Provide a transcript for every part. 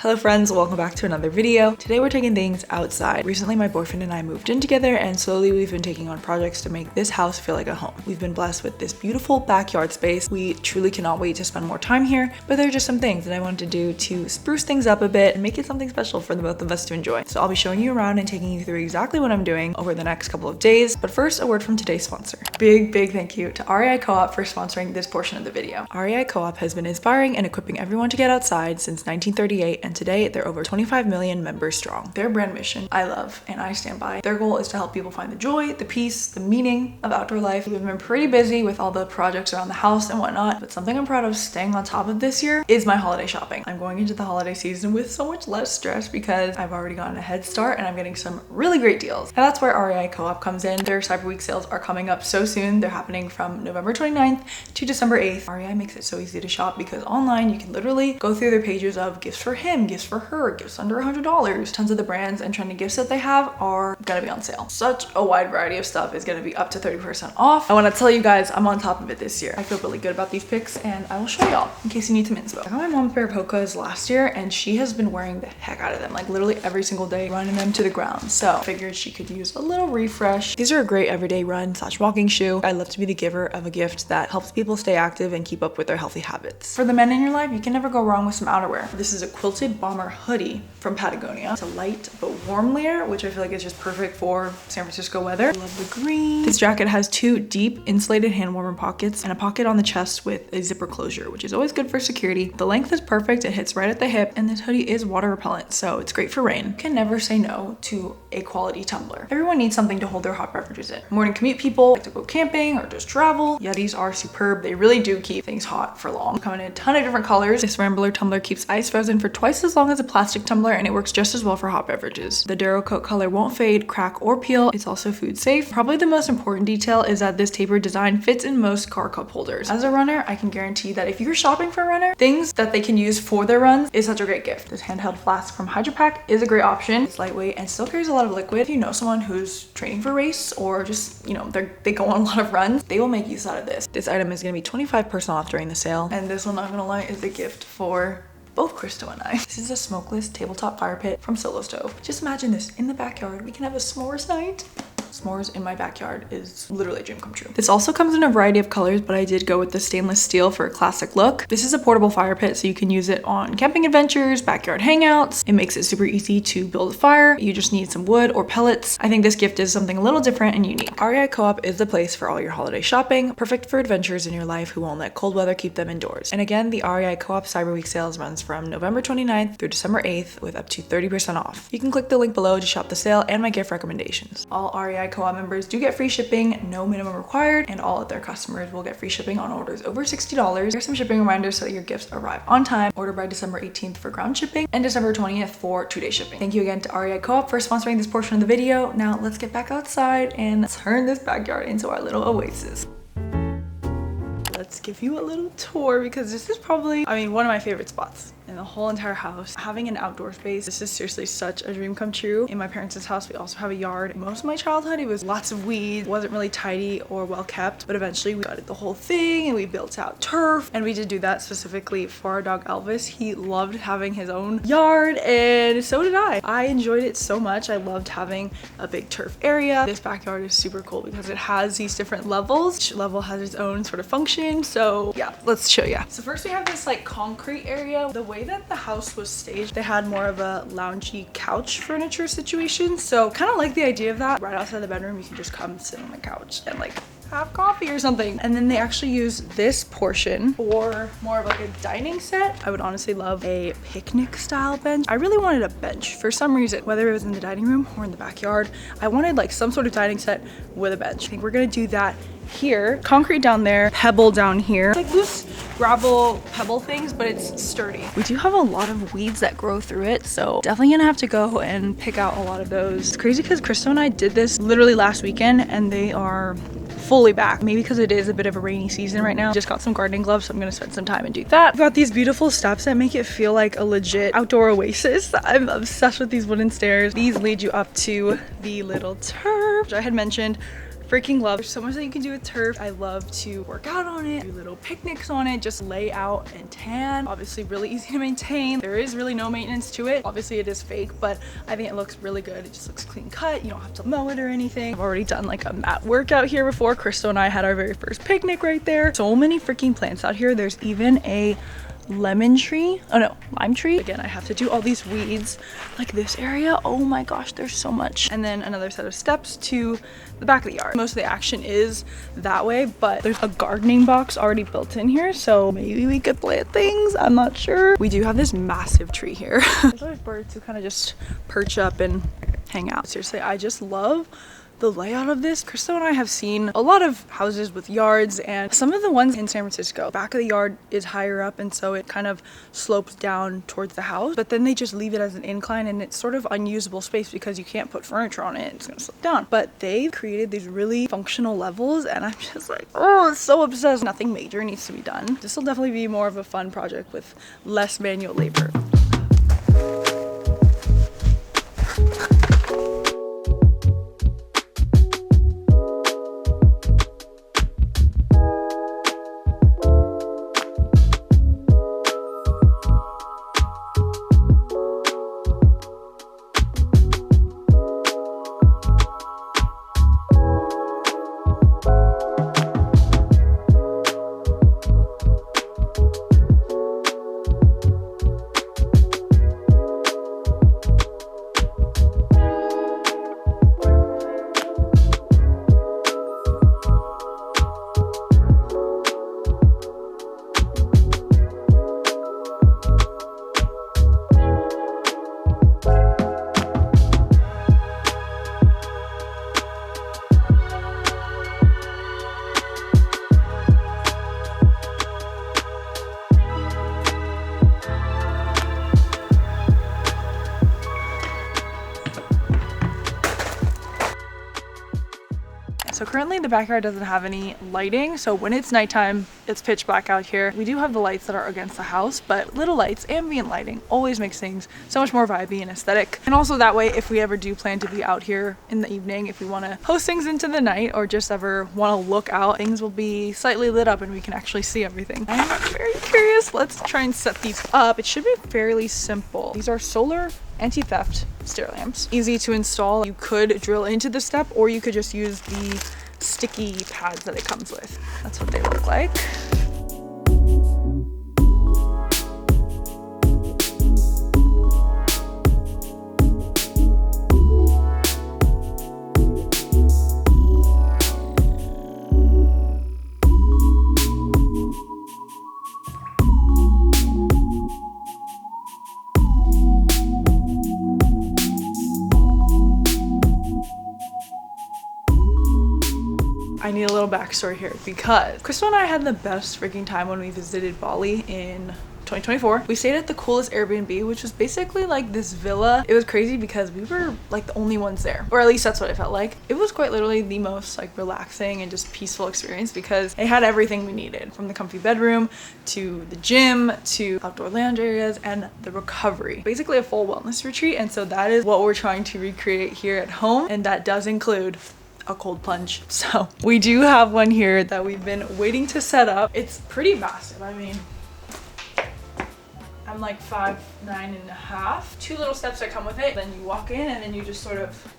Hello friends, welcome back to another video. Today we're taking things outside. Recently my boyfriend and I moved in together and slowly we've been taking on projects to make this house feel like a home. We've been blessed with this beautiful backyard space. We truly cannot wait to spend more time here, but there are just some things that I wanted to do to spruce things up a bit and make it something special for the both of us to enjoy. So I'll be showing you around and taking you through exactly what I'm doing over the next couple of days. But first, a word from today's sponsor. Big thank you to REI Co-op for sponsoring this portion of the video. REI Co-op has been inspiring and equipping everyone to get outside since 1938, and today they're over 25 million members strong. Their brand mission, I love and I stand by. Their goal is to help people find the joy, the peace, the meaning of outdoor life. We've been pretty busy with all the projects around the house and whatnot, but something I'm proud of staying on top of this year is my holiday shopping. I'm going into the holiday season with so much less stress because I've already gotten a head start and I'm getting some really great deals. And that's where REI Co-op comes in. Their Cyber Week sales are coming up so soon. They're happening from November 29th to December 8th. REI makes it so easy to shop because online you can literally go through their pages of gifts for him, gifts for her, gifts under $100. Tons of the brands and trendy gifts that they have are gonna be on sale. Such a wide variety of stuff is gonna be up to 30% off. I wanna tell you guys I'm on top of it this year. I feel really good about these picks and I will show y'all in case you need some inspo. I got my mom a pair of Hoka's last year and she has been wearing the heck out of them, like literally every single day, running them to the ground. So I figured she could use a little refresh. These are a great everyday run / walking shoe. I love to be the giver of a gift that helps people stay active and keep up with their healthy habits. For the men in your life, you can never go wrong with some outerwear. This is a quilted bomber hoodie from Patagonia. It's a light but warm layer, which I feel like is just perfect for San Francisco weather. I love the green. This jacket has two deep insulated hand warmer pockets and a pocket on the chest with a zipper closure, which is always good for security. The length is perfect. It hits right at the hip, and this hoodie is water repellent, so it's great for rain. You can never say no to a quality tumbler. Everyone needs something to hold their hot beverages in. Morning commute people like to go camping or just travel. Yetis are superb. They really do keep things hot for long. Come in a ton of different colors. This Rambler tumbler keeps ice frozen for twice as long as a plastic tumbler, and it works just as well for hot beverages. The Duro Coat color won't fade, crack, or peel. It's also food safe. Probably the most important detail is that this tapered design fits in most car cup holders. As a runner, I can guarantee that if you're shopping for a runner, things that they can use for their runs is such a great gift. This handheld flask from Hydro Pack is a great option. It's lightweight and still carries a lot of liquid. If you know someone who's training for a race or just, you know, they go on a lot of runs, they will make use out of this. This item is gonna be 25% off during the sale. And this one, not gonna lie, is a gift for both Crystal and I. This is a smokeless tabletop fire pit from Solo Stove. Just imagine this in the backyard. We can have a s'mores night. S'mores in my backyard is literally a dream come true. This also comes in a variety of colors, but I did go with the stainless steel for a classic look. This is a portable fire pit, so you can use it on camping adventures, backyard hangouts. It makes it super easy to build a fire. You just need some wood or pellets. I think this gift is something a little different and unique. REI Co-op is the place for all your holiday shopping, perfect for adventures in your life who won't let cold weather keep them indoors. And again, the REI Co-op Cyber Week sales runs from November 29th through December 8th with up to 30% off. You can click the link below to shop the sale and my gift recommendations. All REI Co-op members do get free shipping, no minimum required, and all of their customers will get free shipping on orders over $60. Here's some shipping reminders so that your gifts arrive on time. Order by December 18th for ground shipping and December 20th for 2-day shipping. Thank you again to REI Co-op for sponsoring this portion of the video. Now let's get back outside and turn this backyard into our little oasis. Let's give you a little tour because this is probably, one of my favorite spots in the whole entire house. Having an outdoor space, this is seriously such a dream come true. In my parents' house, we also have a yard. Most of my childhood, it was lots of weeds, wasn't really tidy or well kept, but eventually we gutted the whole thing and we built out turf. And we did do that specifically for our dog Elvis. He loved having his own yard and so did I. I enjoyed it so much. I loved having a big turf area. This backyard is super cool because it has these different levels. Each level has its own sort of function. So yeah, let's show you. So first we have this like concrete area. The way that the house was staged, they had more of a loungy couch furniture situation. So kind of like the idea of that. Right outside the bedroom, you can just come sit on the couch and like have coffee or something. And then they actually use this portion for more of like a dining set. I would honestly love a picnic style bench. I really wanted a bench for some reason, whether it was in the dining room or in the backyard. I wanted like some sort of dining set with a bench. I think we're gonna do that here. Concrete down there, pebble down here. It's like loose gravel pebble things, but it's sturdy. We do have a lot of weeds that grow through it, so definitely gonna have to go and pick out a lot of those. It's crazy because Crystal and I did this literally last weekend and they are fully back. Maybe because it is a bit of a rainy season right now. Just got some gardening gloves, so I'm gonna spend some time and do that. I've got these beautiful steps that make it feel like a legit outdoor oasis. I'm obsessed with these wooden stairs. These lead you up to the little turf, which I had mentioned freaking love. There's so much that you can do with turf. I love to work out on it, do little picnics on it, just lay out and tan. Obviously really easy to maintain. There is really no maintenance to it. Obviously it is fake, but I think it looks really good. It just looks clean cut. You don't have to mow it or anything. I've already done like a mat workout here before. Crystal and I had our very first picnic right there. So many freaking plants out here. There's even a lemon tree, oh no, lime tree. Again, I have to do all these weeds like this area. Oh my gosh, there's so much. And then another set of steps to the back of the yard. Most of the action is that way, but there's a gardening box already built in here, so maybe we could plant things. I'm not sure. We do have this massive tree here. There's always birds who kind of just perch up and hang out. Seriously, I just love the layout of this. Crystal and I have seen a lot of houses with yards, and some of the ones in San Francisco, back of the yard is higher up, and so it kind of slopes down towards the house, but then they just leave it as an incline, and it's sort of unusable space because you can't put furniture on it. It's gonna slope down. But they've created these really functional levels, and I'm just like, oh, it's so obsessed. Nothing major needs to be done. This will definitely be more of a fun project with less manual labor. So currently the backyard doesn't have any lighting, so when it's nighttime, it's pitch black out here. We do have the lights that are against the house, but little lights, ambient lighting, always makes things so much more vibey and aesthetic. And also that way, if we ever do plan to be out here in the evening, if we want to post things into the night or just ever want to look out, things will be slightly lit up and we can actually see everything. I'm very curious. Let's try and set these up. It should be fairly simple. These are solar anti-theft stair lamps. Easy to install. You could drill into the step, or you could just use the sticky pads that it comes with. That's what they look like. I need a little backstory here because Crystal and I had the best freaking time when we visited Bali in 2024. We stayed at the coolest Airbnb, which was basically like this villa. It was crazy because we were like the only ones there, or at least that's what it felt like. It was quite literally the most like relaxing and just peaceful experience because it had everything we needed, from the comfy bedroom to the gym to outdoor lounge areas and the recovery. Basically a full wellness retreat, and so that is what we're trying to recreate here at home, and that does include a cold plunge. So we do have one here that we've been waiting to set up. It's pretty massive. I mean, I'm like 5'9.5". Two little steps that come with it. Then you walk in and then you just sort of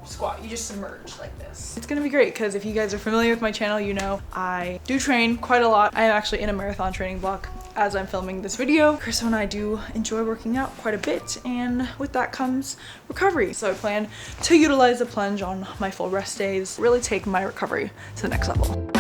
squat. You just submerge like this. It's gonna be great because if you guys are familiar with my channel, you know I do train quite a lot. I am actually in a marathon training block as I'm filming this video. Crystal and I do enjoy working out quite a bit, and with that comes recovery. So I plan to utilize the plunge on my full rest days, really take my recovery to the next level.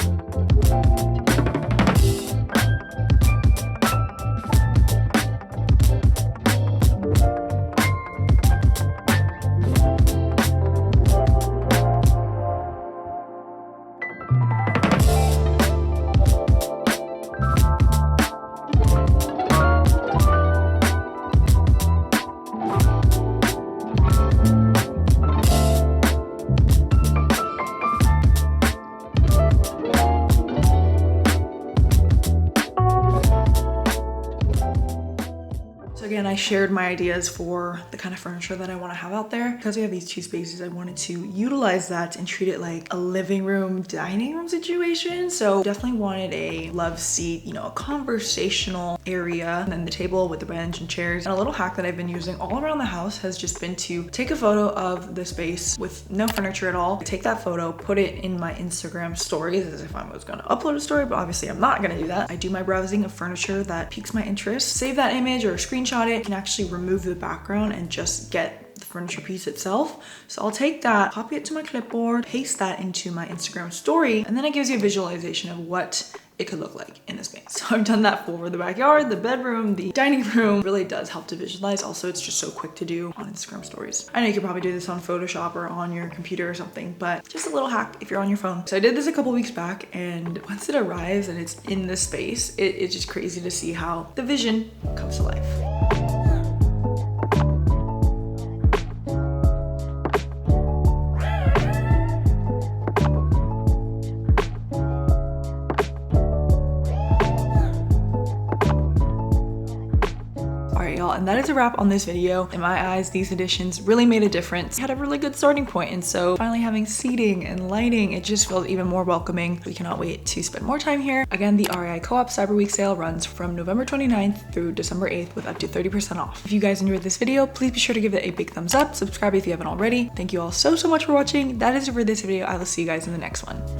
shared my ideas for the kind of furniture that I want to have out there. Because we have these two spaces, I wanted to utilize that and treat it like a living room, dining room situation. So definitely wanted a love seat, you know, a conversational area, and then the table with the bench and chairs. And a little hack that I've been using all around the house has just been to take a photo of the space with no furniture at all, take that photo, put it in my Instagram stories as if I was gonna upload a story, but obviously I'm not gonna do that. I do my browsing of furniture that piques my interest, save that image or screenshot it. You can actually remove the background and just get the furniture piece itself. So I'll take that, copy it to my clipboard, paste that into my Instagram story, and then it gives you a visualization of what it could look like in a space. So I've done that for the backyard, the bedroom, the dining room. It really does help to visualize. Also, it's just so quick to do on Instagram stories. I know you could probably do this on Photoshop or on your computer or something, but just a little hack if you're on your phone. So I did this a couple weeks back, and once it arrives and it's in the space, it's just crazy to see how the vision comes to life. And that is a wrap on this video. In my eyes, these additions really made a difference. It had a really good starting point, and so finally having seating and lighting, it just feels even more welcoming. We cannot wait to spend more time here. Again, the REI Co-op Cyber Week sale runs from November 29th through December 8th with up to 30% off. If you guys enjoyed this video, please be sure to give it a big thumbs up, subscribe if you haven't already. Thank you all so much for watching. That is it for this video. I will see you guys in the next one.